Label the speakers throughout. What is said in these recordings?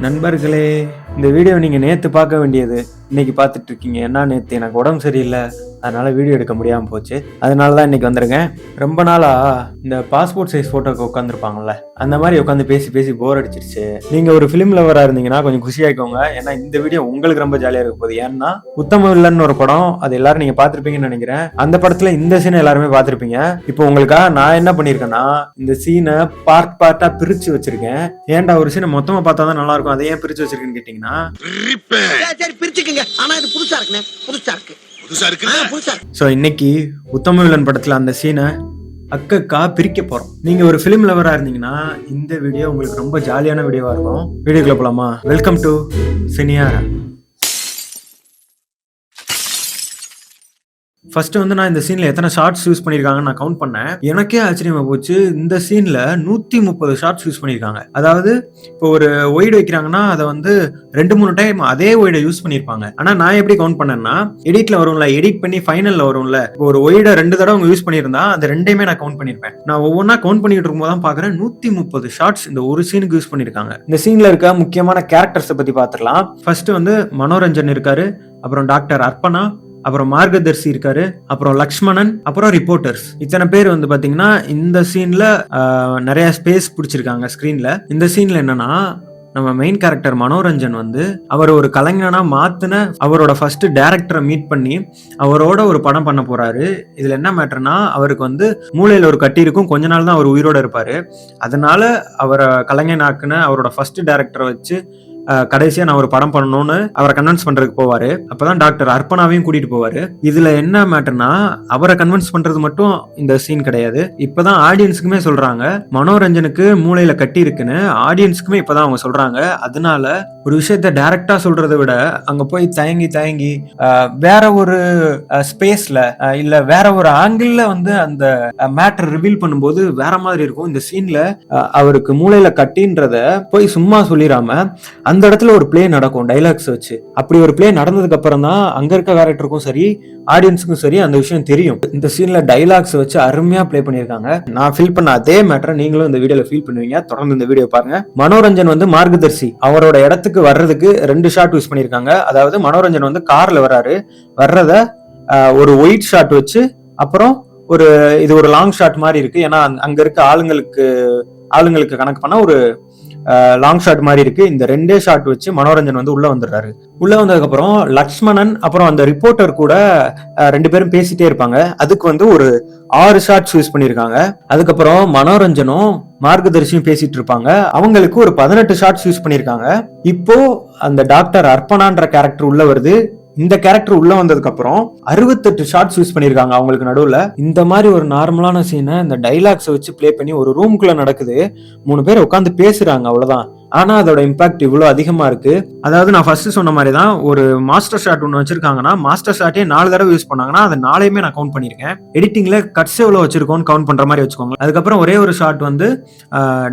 Speaker 1: நண்பர்களே, இந்த வீடியோ நீங்க நேத்து பார்க்க வேண்டியது. இன்னைக்கு பார்த்துட்டு இருக்கீங்க. ஏன்னா நேத்து எனக்கு உடம்பு சரியில்ல. அதனால வீடியோ எடுக்க முடியாம போச்சு. அதனால தான் இன்னைக்கு வந்திருக்கேன். ரொம்ப நாளா இந்த பாஸ்போர்ட் சைஸ் போட்டோக்கு உட்காந்துருப்பாங்கல்ல, அந்த மாதிரி உட்காந்து பேசி பேசி போர் அடிச்சிருச்சு. நீங்க ஒரு ஃபிலிம் லவரா இருந்தீங்கன்னா கொஞ்சம் குஷியாயிக்கோங்க. ஏன்னா இந்த வீடியோ உங்களுக்கு ரொம்ப ஜாலியா இருக்க போகுது. ஏன்னா உத்தம வில்லன் ஒரு படம், அது எல்லாரும் நீங்க பார்த்திருப்பீங்கன்னு நினைக்கிறேன். அந்த படத்துல இந்த சீனை எல்லாருமே பார்த்திருப்பீங்க. இப்போ உங்களுக்காக நான் என்ன பண்ணிருக்கேன்னா, இந்த சீனை பார்ட்டா பிரிச்சு வச்சிருக்கேன். ஏன்டா ஒரு சீனை மொத்தமா பார்த்தா தான் நல்லா இருக்கும், அதை ஏன் பிரிச்சு வச்சிருக்கேன்னு கேட்டீங்கன்னா, சோ இன்னைக்கு உத்தம வில்லன் படத்துல அந்த சீனை அக்கா பிரிக்க போறோம். நீங்க ஒரு பிலிம் லவரா இருந்தீங்கன்னா இந்த வீடியோ உங்களுக்கு ரொம்ப ஜாலியான வீடியோவா இருக்கும். வீடியோக்குள்ள போலாமா? Welcome to சினியாரா. ஃபர்ஸ்ட் வந்து நான் இந்த சீன்ல எத்தனை ஷார்ட்ஸ் யூஸ் பண்ணிருக்காங்கன்னு நான் கவுண்ட் பண்ணேன். எனக்கே ஆச்சரியமா போச்சு. இந்த சீன்ல 130 ஷார்ட்ஸ் யூஸ் பண்ணிருக்காங்க. அதாவது இப்போ ஒரு ஒய்டு வைக்கிறாங்கன்னா அதை வந்து 2-3 டைம் அதே ஒய்டை யூஸ் பண்ணிருப்பாங்க. ஆனா நான் எப்படி கவுண்ட் பண்ணேன்னா, எடிட்ல வரும்ல, எடிட் பண்ணி ஃபைனல்ல வரும்ல, இப்போ ஒரு ஒய்டை 2 தடவை அவங்க யூஸ் பண்ணியிருந்தா அந்த ரெண்டையுமே நான் கவுண்ட் பண்ணிருப்பேன். நான் ஒவ்வொன்றா கவுண்ட் பண்ணிட்டு இருக்கும்போது தான் பாக்குறேன் 130 ஷார்ட்ஸ் இந்த ஒரு சீனுக்கு யூஸ் பண்ணிருக்காங்க. இந்த சீன்ல இருக்க முக்கியமான கேரக்டர்ஸை பத்தி பாத்துக்கலாம். ஃபர்ஸ்ட் வந்து மனோரஞ்சன் இருக்காரு, அப்புறம் டாக்டர் அர்ப்பணா, அப்புறம் மார்கதர்சி இருக்காரு, அப்புறம் லக்ஷ்மணன், அப்புறம் ரிப்போர்ட்டர்ஸ். இத்தனை பேர் வந்து பாத்தீங்கன்னா இந்த சீன்ல நிறைய ஸ்பேஸ் பிடிச்சிருக்காங்க ஸ்கிரீன்ல. இந்த சீன்ல என்னன்னா, நம்ம மெயின் கேரக்டர் மனோரஞ்சன் வந்து அவர் ஒரு கலைஞனா மாத்தின அவரோட ஃபர்ஸ்ட் டைரக்டரை மீட் பண்ணி அவரோட ஒரு படம் பண்ண போறாரு. இதுல என்ன மேட்டர்னா, அவருக்கு வந்து மூளையில ஒரு கட்டி இருக்கும், கொஞ்ச நாள் தான் அவர் உயிரோட இருப்பாரு. அதனால அவரை கலைஞனாக்குன அவரோட ஃபர்ஸ்ட் டைரக்டரை வச்சு கடைசியா நான் ஒரு படம் பண்ணணும்னு அவரை கன்வின்ஸ் பண்றதுக்கு போவாரு. அப்பதான் டாக்டர் அர்ப்பணாவையும் கூட்டிட்டு போவாரு. இதுல என்ன மேட்டர்னா, அவரை கன்வின்ஸ் பண்றது மட்டும் இந்த சீன் கிடையாது. இப்பதான் ஆடியன்ஸுக்குமே சொல்றாங்க மனோரஞ்சனுக்கு மூளையில கட்டி இருக்குன்னு. ஆடியன்ஸுக்குமே இப்பதான் அவங்க சொல்றாங்க. அதனால ஒரு விஷயத்த டைரக்டா சொல்றதை விட அங்க போய் தயங்கி வேற ஒரு ஸ்பேஸ்ல இல்ல வேற ஒரு ஆங்கிள் வந்து அந்த மேட்டர் ரிவீல் பண்ணும்போது வேற மாதிரி இருக்கும். இந்த சீன்ல அவருக்கு மூளையில கட்டின்றத போய் சும்மா சொல்லிடாம அந்த இடத்துல ஒரு பிளே நடக்கும் டைலாக்ஸ் வச்சு. அப்படி ஒரு பிளே நடந்ததுக்கு அப்புறம் தான் அங்க இருக்க கேரக்டருக்கும் சரி ஆடியன்ஸுக்கும் சரி அந்த விஷயம் தெரியும். இந்த சீன்ல டைலாக்ஸ் வச்சு அருமையா பிளே பண்ணிருக்காங்க. நான் ஃபீல் பண்ண அதே மேட்டரை நீங்களும் இந்த வீடியோல ஃபீல் பண்ணுவீங்க. தொடர்ந்து இந்த வீடியோ பாருங்க. மனோரஞ்சன் வந்து மார்கதர்சி அவரோட இடத்துக்கு வர்றதுக்கு 2 ஷாட் யூஸ் பண்ணிருக்காங்க. அதாவது மனோரஞ்சன் வந்து கார்ல வர்றத ஒரு ஒயிட் ஷாட் வச்சு, அப்புறம் இது ஒரு லாங் ஷாட் மாதிரி இருக்கு. ஏன்னா அங்க இருக்க ஆளுங்களுக்கு கணக்கு பண்ண ஒரு லாங் ஷாட் மாதிரி இருக்கு. இந்த 2 ஷாட் வச்சு மனோரஞ்சன் வந்து உள்ள வந்துடுறாரு. உள்ள வந்ததுக்கு அப்புறம் லக்ஷ்மணன் அப்புறம் அந்த ரிப்போர்ட்டர் கூட 2 பேரும் பேசிட்டே இருப்பாங்க. அதுக்கு வந்து ஒரு 6 ஷாட்ஸ் யூஸ் பண்ணிருக்காங்க. அதுக்கப்புறம் மனோரஞ்சனும் மார்கதர்சியும் பேசிட்டு இருப்பாங்க. அவங்களுக்கு ஒரு 18 ஷாட்ஸ் யூஸ் பண்ணிருக்காங்க. இப்போ அந்த டாக்டர் அர்ப்பணான்ற கேரக்டர் உள்ள வருது. இந்த கேரக்டர் உள்ள வந்ததுக்கு அப்புறம் 68 ஷாட்ஸ் யூஸ் பண்ணிருக்காங்க அவங்களுக்கு நடுவுல. இந்த மாதிரி ஒரு நார்மலான சீனை இந்த டைலாக்ஸ் வச்சு பிளே பண்ணி ஒரு ரூம்குள்ள நடக்குது. 3 பேர் உட்காந்து பேசுறாங்க, அவ்வளவுதான். ஆனா அதோட இம்பாக்ட் இவ்வளவு அதிகமா இருக்கு. அதாவது நான் ஃபர்ஸ்ட் சொன்ன மாதிரி தான், ஒரு மாஸ்டர் ஷாட் ஒன்று வச்சிருக்காங்கன்னா மாஸ்டர் ஷாட்டே 4 தடவை யூஸ் பண்ணாங்கன்னா அது 4யுமே நான் கவுண்ட் பண்ணிருக்கேன். எடிட்டிங்ல கட்ஸ் எவ்வளவு வச்சிருக்கோம்னு கவுண்ட் பண்ற மாதிரி வச்சுக்கோங்க. அதுக்கப்புறம் ஒரே ஒரு ஷாட் வந்து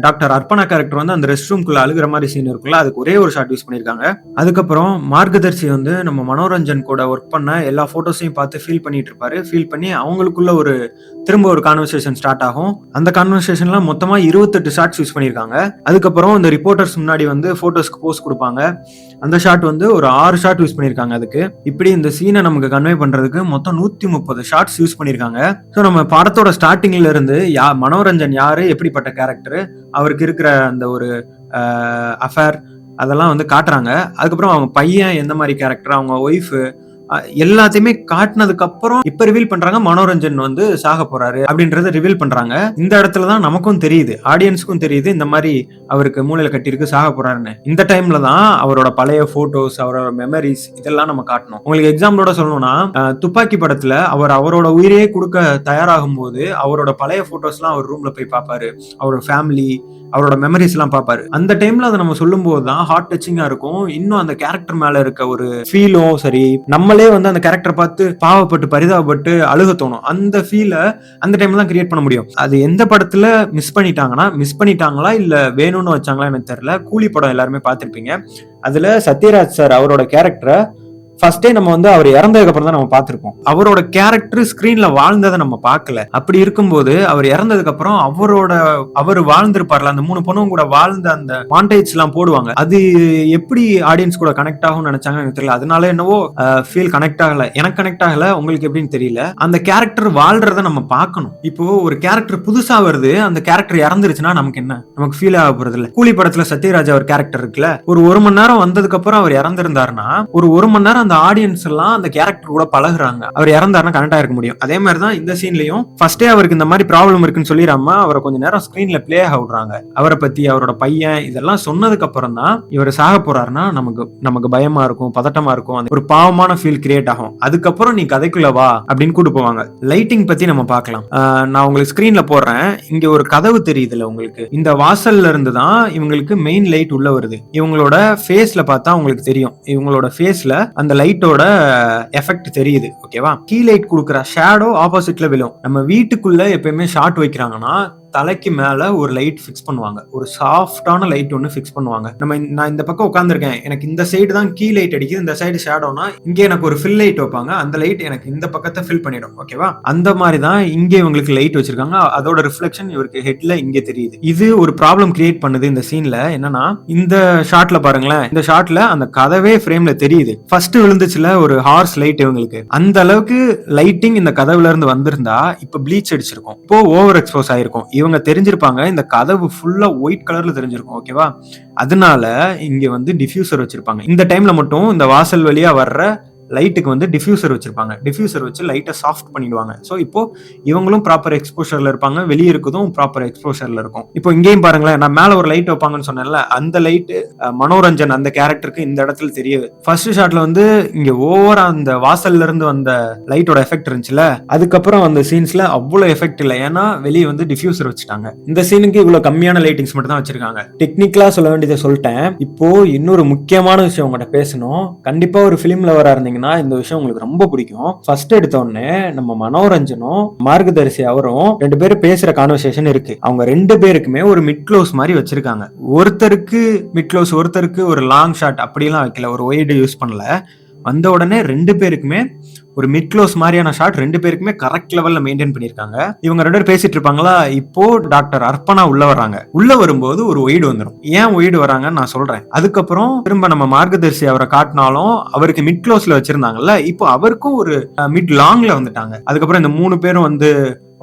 Speaker 1: டாக்டர் அர்ப்பணா கேரக்டர் வந்து அந்த ரெஸ்ட் ரூம்குள்ள அழுகிற மாதிரி சீன் இருக்குல்ல, அதுக்கு ஒரே ஒரு ஷாட் யூஸ் பண்ணிருக்காங்க. அதுக்கப்புறம் மார்கதர்சி வந்து நம்ம மனோரஞ்சன் கூட ஒர்க் பண்ண எல்லா போட்டோஸையும் பார்த்து ஃபீல் பண்ணிட்டு இருப்பாரு. ஃபீல் பண்ணி அவங்களுக்குள்ள திரும்ப ஒரு கான்வர்சேஷன் ஸ்டார்ட் ஆகும். அந்த கான்வர்சேஷன்ல மொத்தமா 28 ஷாட்ஸ் யூஸ் பண்ணிருக்காங்க. அதுக்கப்புறம் இந்த ரிப்போர்ட்டர்ஸ் முன்னாடி வந்து போட்டோஸ்க்கு போஸ் கொடுப்பாங்க. அந்த ஷாட் வந்து ஒரு 6 ஷாட் யூஸ் பண்ணிருக்காங்க அதுக்கு. இப்படி இந்த சீனை நமக்கு கன்வே பண்றதுக்கு மொத்தம் 130 ஷாட்ஸ் யூஸ் பண்ணிருக்காங்க. ஸோ நம்ம படத்தோட ஸ்டார்டிங்ல இருந்து மனோரஞ்சன் யாரு, எப்படிப்பட்ட கேரக்டர், அவருக்கு இருக்கிற அந்த ஒரு அஃபேர் அதெல்லாம் வந்து காட்டுறாங்க. அதுக்கப்புறம் அவங்க பையன் எந்த மாதிரி கேரக்டர், அவங்க ஒய்ஃப் எல்லாத்தையுமே காட்டினதுக்கு அப்புறம் இப்ப ரிவீல் பண்றாங்க மனோரஞ்சன் வந்து சாக போறாரு அப்படின்றத ரிவீல் பண்றாங்க. இந்த இடத்துலதான் நமக்கும் தெரியுது, ஆடியன்ஸுக்கும் தெரியுது இந்த மாதிரி அவருக்கு மூளையில கட்டிருக்கு, சாக போறாருன்னு. இந்த டைம்ல தான் அவரோட பழைய போட்டோஸ், அவரோட மெமரிஸ் இதெல்லாம் நம்ம காட்டணும். உங்களுக்கு எக்ஸாம்பிளோட சொல்லணும்னா, துப்பாக்கி படத்துல அவரோட உயிரையே கொடுக்க தயாராகும் போது அவரோட பழைய போட்டோஸ் எல்லாம் அவர் ரூம்ல போய் பார்ப்பாரு. அவரோட ஃபேமிலி, அவரோட மெமரிஸ் எல்லாம் பார்ப்பாரு. அந்த டைம்ல அதை நம்ம சொல்லும் போதுதான் ஹார்ட் டச்சிங்கா இருக்கும். இன்னும் அந்த கேரக்டர் மேல இருக்க ஒரு ஃபீலும் சரி, நம்மளே வந்து அந்த கேரக்டர் பார்த்து பாவப்பட்டு பரிதாபப்பட்டு அழுக தோணும். அந்த ஃபீல அந்த டைம்ல தான் கிரியேட் பண்ண முடியும். அது எந்த படத்துல மிஸ் பண்ணிட்டாங்களா இல்ல வேணும்னு வச்சாங்களா எனக்கு தெரியல. கூலி படம் எல்லாருமே பார்த்திருப்பீங்க. அதுல சத்யராஜ் சார் அவரோட கேரக்டரை ஃபர்ஸ்டே நம்ம வந்து அவர் இறந்ததுக்கு அப்புறம் தான் நம்ம பார்த்திருப்போம். அவரோட கேரக்டர் ஸ்கிரீன்ல வாழ்ந்ததை நம்ம பார்க்கல. அப்படி இருக்கும்போது அவர் இறந்ததுக்கு அப்புறம் அவர் வாழ்ந்திருப்பார்ல, அந்த 3 பொண்ணும் கூட வாழ்ந்த அந்த மாண்டேஜ் எல்லாம் போடுவாங்க. அது எப்படி ஆடியன்ஸ் கூட கனெக்ட் ஆகும்னு நினைச்சாங்க எனக்கு தெரியல. அதனால என்னவோ ஃபீல் கனெக்ட் ஆகல. எனக்கு கனெக்ட் ஆகல, உங்களுக்கு எப்படின்னு தெரியல. அந்த கேரக்டர் வாழ்றத நம்ம பார்க்கணும். இப்போ ஒரு கேரக்டர் புதுசா வருது, அந்த கேரக்டர் இறந்துருச்சுன்னா நமக்கு என்ன, நமக்கு ஃபீல் ஆக போறது இல்ல. கூலி படத்துல சத்யராஜ் அவர் கேரக்டர் இருக்குல்ல, ஒரு 1 மணி நேரம் வந்ததுக்கு அப்புறம் அவர் இறந்திருந்தாருன்னா ஒரு 1 மணி நேரம் அந்த ஆடியன்ஸ் எல்லாம் அந்த கேரக்டர் கூட பழகுறாங்க. அவர் இறந்தாருன்னா கனெக்ட் ஆயிருக்க முடியும். அதே மாதிரிதான் இந்த சீன்லயும் ஃபர்ஸ்டே அவருக்கு இந்த மாதிரி ப்ராப்ளம் இருக்குன்னு சொல்லிடாம அவரை கொஞ்ச நேரம் ஸ்கிரீன்ல பிளே ஆக விடுறாங்க. அவரை பத்தி, அவரோட பையன் இதெல்லாம் சொன்னதுக்கு அப்புறம் தான் இவர் சாக போறாருன்னா நமக்கு பயமா இருக்கும், பதட்டமா இருக்கும், ஒரு பாவமான ஃபீல் கிரியேட் ஆகும். அதுக்கப்புறம் நீ கதைக்குள்ள வா அப்படின்னு கூட்டு போவாங்க. லைட்டிங் பத்தி நம்ம பார்க்கலாம். நான் உங்களுக்கு ஸ்கிரீன்ல போடுறேன். இங்க ஒரு கதவு தெரியுதுல உங்களுக்கு, இந்த வாசல்ல இருந்து தான் இவங்களுக்கு மெயின் லைட் உள்ள வருது. இவங்களோட ஃபேஸ்ல பார்த்தா உங்களுக்கு தெரியும், இவங்களோட ஃபேஸ்ல அந்த லைட்டோட எஃபெக்ட் தெரியுது. ஓகேவா? கீ லைட் கொடுக்குற ஷேடோ ஆப்போசிட்ல விழும். நம்ம வீட்டுக்குள்ள எப்பயுமே ஷார்ட் வைக்கிறாங்கன்னா தலைக்கு மேல ஒரு லைட் ஃபிக்ஸ் பண்ணுவாங்க, ஒரு சாஃப்டான லைட் ஒன்னு ஃபிக்ஸ் பண்ணுவாங்க. நான் இந்த பக்கம் உட்காந்துருக்கேன், எனக்கு இந்த சைடு தான் கீ லைட் அடிக்குது, இந்த சைடு ஷேடோனா இங்க எனக்கு ஒரு ஃபில் லைட் வைப்பாங்க, அந்த லைட் எனக்கு இந்த பக்கத்தை ஃபில் பண்ணிடும். ஓகேவா? அந்த மாதிரி தான் இங்க இவங்களுக்கு லைட் வச்சிருக்காங்க. அதோட ரிஃப்ளெக்ஷன் இவருக்கு ஹெட்ல இங்க தெரியுது. இது ஒரு ப்ராப்ளம் கிரியேட் பண்ணுது இந்த சீன்ல. என்னன்னா, இந்த ஷாட்ல பாருங்களேன், இந்த ஷாட்ல அந்த கதவே ஃப்ரேம்ல தெரியுது. ஃபர்ஸ்ட் விழுந்துச்சுல ஒரு ஹார்ஸ் லைட் இவங்களுக்கு, அந்த அளவுக்கு லைட்டிங் இந்த கதவுல இருந்து வந்திருந்தா இப்ப ப்ளீச் அடிச்சிருக்கும், இப்போ ஓவர் எக்ஸ்போஸ் ஆயிருக்கும். இவங்க தெரிஞ்சிருப்பாங்க, இந்த கதவு ஃபுல்லா ஒயிட் கலர்ல தெரிஞ்சிருக்கும். ஓகேவா? அதனால இங்க வந்து டிஃப்யூசர் வச்சிருப்பாங்க. இந்த டைம்ல மட்டும் இந்த வாசல் வழியா வர்ற லைட்டுக்கு வந்து டிஃப்யூசர் வச்சிருப்பாங்க. டிஃப்யூசர் வச்சு லைட்டை சாஃப்ட் பண்ணிடுவாங்க. ஸோ இப்போ இவங்களும் ப்ராப்பர் எக்ஸ்போஷர்ல இருப்பாங்க, வெளியே இருக்குதும் ப்ராப்பர் எக்ஸ்போஷர்ல இருக்கும். இப்போ இங்கேயும் பாருங்களேன், நான் மேல ஒரு லைட் வைப்பாங்கன்னு சொன்னேன்ல, அந்த லைட்டு மனோரஞ்சன் அந்த கேரக்டருக்கு இந்த இடத்துல தெரியுது. ஃபர்ஸ்ட் ஷாட்ல வந்து இங்க ஓவரா அந்த வாசல்ல இருந்து வந்த லைட்டோட எஃபெக்ட் இருந்துச்சுல, அதுக்கப்புறம் அந்த சீன்ஸ்ல அவ்வளவு எஃபெக்ட் இல்லை, ஏன்னா வெளியே வந்து டிஃப்யூசர் வச்சுட்டாங்க. இந்த சீனுக்கு இவ்வளவு கம்மியான லைட்டிங்ஸ் மட்டும் தான் வச்சிருக்காங்க. டெக்னிக்கலா சொல்ல வேண்டியதை சொல்லிட்டேன். இப்போ இன்னொரு முக்கியமான விஷயம் உங்கள்கிட்ட பேசணும். கண்டிப்பா ஒரு பிலிம்ல வர இருந்தீங்க இந்த விஷயம் உங்களுக்கு ரொம்ப பிடிக்கும். ஃபர்ஸ்ட் எடுத்த உடனே நம்ம மனோரஞ்சனும் மார்கதர்சி அவரும் 2 பேரும் பேசுற கான்வர்சேஷன் இருக்கு. அவங்க 2 பேருக்குமே ஒரு மிட் க்ளோஸ் மாதிரி வச்சிருக்காங்க. ஒருத்தருக்கு மிட் க்ளோஸ், ஒருத்தருக்கு ஒரு லாங் ஷாட், அப்படியெல்லாம் வைக்கல, ஒரு ஒய்டு யூஸ் பண்ணல. வந்த உடனே 2 பேருக்குமே ஒரு மிட் க்ளோஸ் மாதிரியான ஷாட் 2 பேருக்குமே கரெக்ட் லெவல்ல மெயின்டைன் பண்ணிருக்காங்க. இவங்க 2 பேரும் பேசிட்டு இருப்பாங்களா, இப்போ டாக்டர் அர்ப்பணா உள்ள வராங்க. உள்ள வரும்போது ஒரு ஒய்டு வந்துடும். ஏன் ஒய்டு வராங்கன்னு நான் சொல்றேன். அதுக்கப்புறம் திரும்ப நம்ம மார்கதர்சி அவரை காட்டினாலும் அவருக்கு மிட் க்ளோஸ்ல வச்சிருந்தாங்கல்ல, இப்போ அவருக்கும் ஒரு மிட் லாங்ல வந்துட்டாங்க. அதுக்கப்புறம் இந்த 3 பேரும் வந்து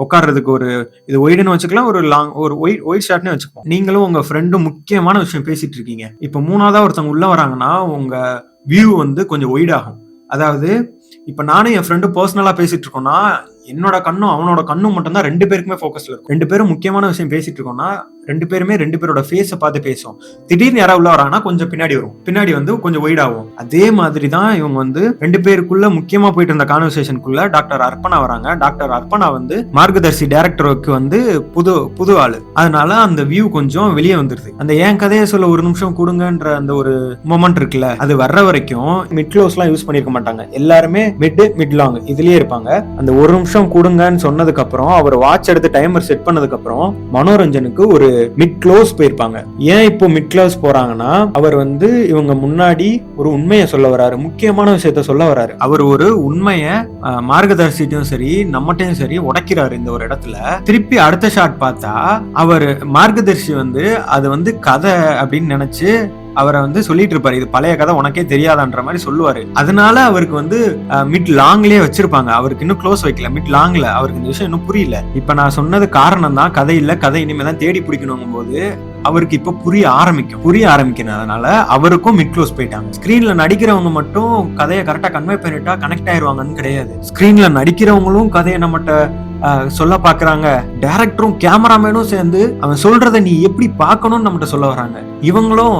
Speaker 1: உட்கார்றதுக்கு ஒரு இது ஒய்டுன்னு வச்சுக்கலாம், ஒரு லாங் ஒரு ஒயிட் ஷாட்னே வச்சுக்கலாம். நீங்களும் உங்க ஃப்ரெண்டும் முக்கியமான விஷயம் பேசிட்டு இருக்கீங்க. இப்போ 3ஆவதா ஒருத்தவங்க உள்ள வராங்கன்னா உங்க வியூ வந்து கொஞ்சம் ஒய்ட் ஆகும். அதாவது இப்ப நானும் என் ஃப்ரெண்டு பர்சனலா பேசிட்டு இருக்கோம்னா என்னோட கண்ணும் அவனோட கண்ணும் மட்டும் தான் 2 பேருக்குமே ஃபோக்கஸ்ல இருக்கும். 2 பேரும் முக்கியமான விஷயம் பேசிட்டு இருக்கோம்னா 2 பேருமே 2 பேரோட ஃபேஸை பார்த்து பேசும். திடீர்னு யாராவது உள்ள வராங்கன்னா கொஞ்சம் பின்னாடி வரும், பின்னாடி வந்து கொஞ்சம் ஒய்ட் ஆகும். அதே மாதிரி தான் இவங்க வந்து 2 பேருக்குள்ள முக்கியமா போயிட்டு இருந்த கான்வர்சேஷனுக்குள்ள டாக்டர் அர்ப்பணா வராங்க. டாக்டர் அர்ப்பணா வந்து மார்கதர்சி டைரக்டருக்கு வந்து புது ஆளு, அதனால அந்த வியூ கொஞ்சம் வெளியே வந்துருது. அந்த ஏன் கதையை சொல்ல ஒரு நிமிஷம் கொடுங்கன்ற அந்த ஒரு மொமெண்ட் இருக்குல்ல, அது வர்ற வரைக்கும் மிட் க்ளோஸ் எல்லாம் யூஸ் பண்ணிருக்க மாட்டாங்க. எல்லாருமே மிட் லாங் இதுலயே இருப்பாங்க. அந்த ஒரு நிமிஷம் கொடுங்கன்னு சொன்னதுக்கு அப்புறம் அவர் வாட்ச் எடுத்து டைமர் செட் பண்ணதுக்கு அப்புறம் மனோரஞ்சனுக்கு ஒரு மிட் க்ளோஸ் போயிருப்பாங்க. ஏன் இப்போ மிட் க்ளோஸ் போறாங்கன்னா, அவர் வந்து இவங்க முன்னாடி ஒரு உண்மையை சொல்ல வராரு, முக்கியமான விஷயத்த சொல்ல வராரு. அவர் ஒரு உண்மையை மார்கதர்சிட்டும் சரி நம்மட்டையும் சரி உடைக்கிறாரு இந்த ஒரு இடத்துல. திருப்பி அடுத்த ஷாட் பார்த்தா அவர் மார்கதர்சி வந்து அது வந்து கதை அப்படின்னு நினைச்சு அவரை வந்து சொல்லிட்டு இருப்பாரு, இது பழைய கதை உனக்கே தெரியாதான்ற மாதிரி சொல்லுவாரு. அதனால அவருக்கு வந்து மிட் லாங்லயே வச்சிருப்பாங்க. அவருக்கு இன்னும் க்ளோஸ் வைக்கல, மிட் லாங்ல. அவருக்கு இந்த விஷயம் இன்னும் புரியல. இப்ப நான் சொன்னது காரணம் தான், கதை இல்ல, கதை இனிமேதான் தேடி பிடிக்கணும் போது அவருக்கு இப்ப புரிய ஆரம்பிக்கிறதுனால அவருக்கும் மிட் க்ளோஸ் போயிட்டாங்க. ஸ்கிரீன்ல நடிக்கிறவங்க மட்டும் கதையை கரெக்டா கன்வே பண்ணிட்டா கனெக்ட் ஆயிருவாங்கன்னு கிடையாது. ஸ்கிரீன்ல நடிக்கிறவங்களும் கதையை நம்மகிட்ட சொல்ல பாக்குறாங்க. டைரக்டரும் கேமராமேனும் சேர்ந்து அவன் சொல்றதை நீ எப்படி பார்க்கணும்னு நம்மகிட்ட சொல்ல வராங்க. இவங்களும்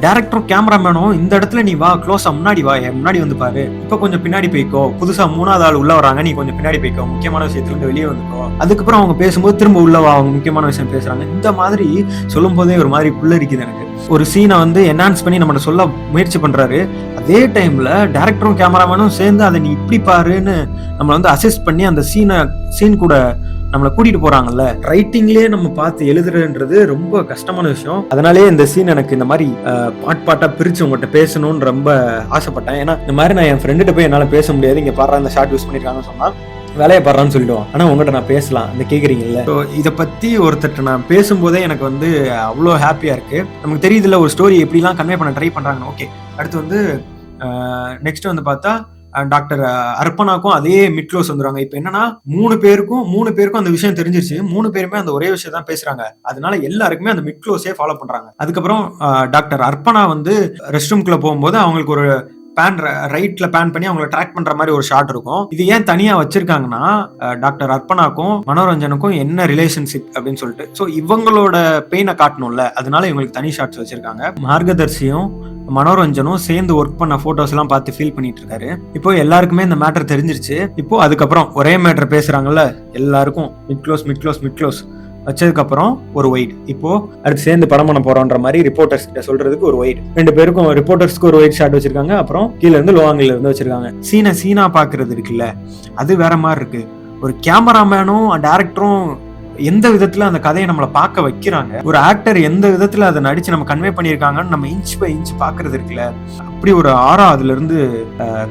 Speaker 1: டைரக்டரும் கேமராமேனும் இந்த இடத்துல நீ வா, க்ளோஸா முன்னாடி வா, முன்னாடி வந்து பாரு, இப்ப கொஞ்சம் பின்னாடி போய்க்கோ, புதுசா 3ஆவது ஆள் உள்ள வராங்க, நீ கொஞ்சம் பின்னாடி போய்க்கோ, முக்கியமான விஷயத்துல இருந்து வெளியே வந்துக்கோ. அதுக்கப்புறம் அவங்க பேசும்போது திரும்ப உள்ள வா, அவங்க முக்கியமான விஷயம் பேசுறாங்க. இந்த மாதிரி சொல்லும் போதே ஒரு மாதிரி புல்லரிக்குது எனக்கு. ஒரு சீனை வந்து என்ஹான்ஸ் பண்ணி நம்ம சொல்ல முயற்சி பண்றாரு. அதே டைம்ல டைரக்டரும் கேமராமேனும் சேர்ந்து அதை நீ இப்படி பாருன்னு நம்மளை வந்து அசிஸ்ட் பண்ணி அந்த சீன் கூட நம்மளை கூட்டிட்டு போறாங்கல்ல, ரைட்டிங்லயே நம்ம பார்த்து எழுதுறதுன்றது ரொம்ப கஷ்டமான விஷயம். அதனாலேயே இந்த சீன் எனக்கு இந்த மாதிரி பாட்டா பிரிச்சு உங்கள்கிட்ட பேசணும்னு ரொம்ப ஆசைப்பட்டேன். ஏன்னா இந்த மாதிரி நான் என் ஃப்ரெண்டுகிட்ட போய் என்னால பேச முடியாது, இங்க பாடுற இந்த ஷார்ட் யூஸ் பண்ணிருக்காங்கன்னு சொன்னா வேலையை பாடுறான்னு சொல்லிடுவான். ஆனா உங்கள்கிட்ட நான் பேசலாம், இந்த கேக்குறீங்கல்ல. ஸோ இதை பத்தி ஒருத்தர்கிட்ட நான் பேசும்போதே எனக்கு வந்து அவ்வளோ ஹாப்பியா இருக்கு. நமக்கு தெரியுதுல்ல ஒரு ஸ்டோரி எப்படிலாம் கன்வே பண்ண ட்ரை பண்றாங்க. ஓகே, அடுத்து வந்து நெக்ஸ்ட் வந்து பார்த்தா டாக்டர் அர்ப்பனாக்கும் அதே மிட் க்ளோஸ் வந்துருவாங்க. இப்ப என்னன்னா மூணு பேருக்கும் அந்த விஷயம் தெரிஞ்சிருச்சு. 3 பேருமே அந்த ஒரே விஷயம் தான் பேசுறாங்க. அதனால எல்லாருக்குமே அந்த மிட் க்ளோஸே ஃபாலோ பண்றாங்க. அதுக்கப்புறம் டாக்டர் அர்ப்பனா வந்து ரெஸ்ட் ரூம்குள்ள போகும்போது அவங்களுக்கு ஒரு பேன் ரைட்ல பேன் பண்ணி அவங்களை ட்ராக் பண்ற மாதிரி ஒரு ஷாட் இருக்கும். இது ஏன் தனியா வச்சிருக்காங்கன்னா டாக்டர் அர்ப்பனாக்கும் மனோரஞ்சனுக்கும் என்ன ரிலேஷன்ஷிப் அப்படின்னு சொல்லிட்டு, ஸோ இவங்களோட பெயினை காட்டணும்ல, அதனால இவங்களுக்கு தனி ஷாட்ஸ் வச்சிருக்காங்க. மார்கதர்ஷியும் மனோரஞ்சனும் சேர்ந்து ஒர்க் பண்ண போட்டோஸ் எல்லாம் பார்த்து ஃபீல் பண்ணிட்டு இருக்காரு. இப்போ எல்லாருக்குமே இந்த மேட்டர் தெரிஞ்சிருச்சு. இப்போ அதுக்கப்புறம் ஒரே மேட்டர் பேசுறாங்கல்ல, எல்லாருக்கும் மிட் க்ளோஸ் வச்சதுக்கு அப்புறம் ஒரு ஒயிட். இப்போ அடுத்து சேர்ந்து படம் பண்ண போறோன்ற மாதிரி ரிப்போர்ட்டர்ஸ் கிட்ட சொல்றதுக்கு ஒரு ஒயிட். 2 பேருக்கும் ரிப்போர்ட்டர்ஸ்க்கு ஒரு ஒயிட் ஷாட் வச்சிருக்காங்க. அப்புறம் கீழ இருந்து லோ ஆங்கிள் இருந்து வச்சிருக்காங்க. சீனா பாக்குறது இருக்குல்ல, அது வேற மாதிரி இருக்கு. ஒரு கேமராமேனும் டைரக்டரும் எந்த விதத்துல அந்த கதையை நம்மளை பார்க்க வைக்கிறாங்க, ஒரு ஆக்டர் எந்த விதத்துல அதை நடிச்சு நம்ம கன்வே பண்ணியிருக்காங்கன்னு நம்ம இன்ச் பை இன்ச் பாக்குறது இருக்குல்ல, அப்படி ஒரு ஆரா அதுல இருந்து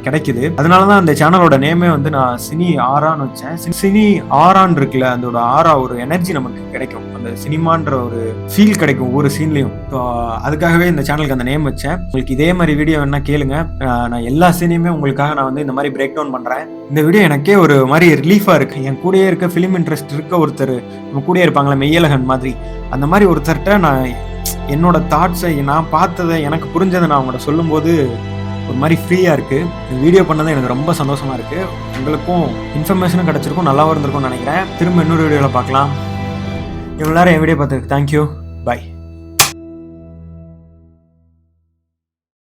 Speaker 1: கிடைக்குது. அதனாலதான் அந்த சேனலோட நேமே வந்து நான் சினி ஆரான்னு வச்சேன். சினி ஆரான் இருக்குல்ல, அதோட ஆரா ஒரு எனர்ஜி நமக்கு கிடைக்கும், அந்த சினிமான்ற ஒரு ஃபீல் கிடைக்கும் ஒவ்வொரு சீன்லயும். அதுக்காகவே இந்த சேனலுக்கு அந்த நேம் வச்சேன். உங்களுக்கு இதே மாதிரி வீடியோ வேணா கேளுங்க, நான் எல்லா சீனையுமே உங்களுக்காக நான் வந்து இந்த மாதிரி பிரேக் டவுன் பண்றேன். இந்த வீடியோ எனக்கே ஒரு மாதிரி ரிலீஃபா இருக்கு. என் கூடயே இருக்க ஃபிலிம் இன்ட்ரெஸ்ட் இருக்க ஒருத்தர் நம்ம கூட இருப்பாங்களே, மெய்யழகன் மாதிரி, அந்த மாதிரி ஒருத்தர்கிட்ட நான் என்னோட தாட்ஸை, நான் பார்த்ததை, எனக்கு புரிஞ்சதை நான் அவங்கள்ட்ட சொல்லும்போது ஒரு மாதிரி ஃப்ரீயாக இருக்குது. இந்த வீடியோ பண்ணது எனக்கு ரொம்ப சந்தோஷமாக இருக்குது. உங்களுக்கும் இன்ஃபர்மேஷனும் கிடச்சிருக்கும், நல்லாவும் இருந்திருக்கும்னு நினைக்கிறேன். திரும்ப இன்னொரு வீடியோவில் பார்க்கலாம். இவ்வளோ நேரம் என் வீடியோ பார்த்துருக்கு. தேங்க்யூ, பாய்.